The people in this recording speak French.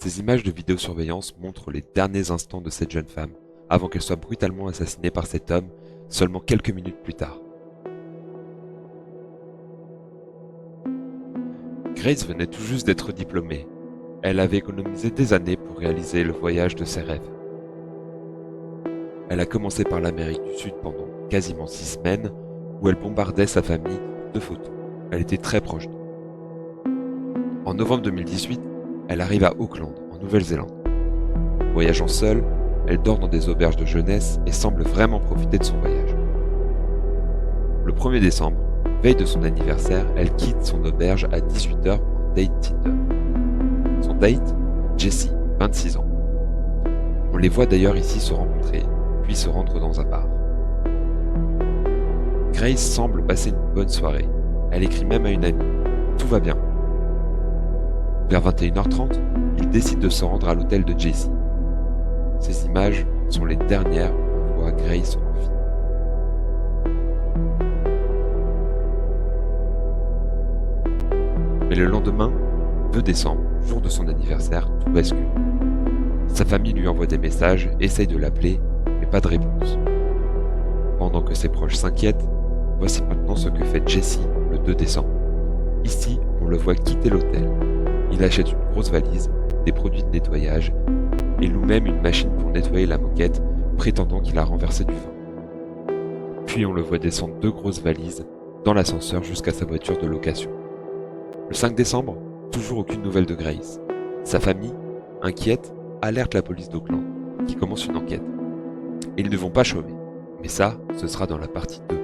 Ces images de vidéosurveillance montrent les derniers instants de cette jeune femme avant qu'elle soit brutalement assassinée par cet homme seulement quelques minutes plus tard. Grace venait tout juste d'être diplômée. Elle avait économisé des années pour réaliser le voyage de ses rêves. Elle a commencé par l'Amérique du Sud pendant quasiment 6 semaines où elle bombardait sa famille de photos. Elle était très proche d'eux. En novembre 2018, elle arrive à Auckland, en Nouvelle-Zélande. Voyageant seule, elle dort dans des auberges de jeunesse et semble vraiment profiter de son voyage. Le 1er décembre, veille de son anniversaire, elle quitte son auberge à 18h pour un date Tinder. Son date, Jessie, 26 ans. On les voit d'ailleurs ici se rencontrer, puis se rendre dans un bar. Grace semble passer une bonne soirée. Elle écrit même à une amie. Tout va bien. Vers 21h30, il décide de se rendre à l'hôtel de Jessie. Ces images sont les dernières où on voit Grace en vie. Mais le lendemain, 2 décembre, jour de son anniversaire, tout bascule. Sa famille lui envoie des messages, essaye de l'appeler, mais pas de réponse. Pendant que ses proches s'inquiètent, voici maintenant ce que fait Jessie le 2 décembre. Ici, on le voit quitter l'hôtel. Il achète une grosse valise, des produits de nettoyage, et loue même une machine pour nettoyer la moquette, prétendant qu'il a renversé du vin. Puis on le voit descendre 2 grosses valises dans l'ascenseur jusqu'à sa voiture de location. Le 5 décembre, toujours aucune nouvelle de Grace. Sa famille, inquiète, alerte la police d'Auckland, qui commence une enquête. Et ils ne vont pas chômer. Mais ça, ce sera dans la partie 2.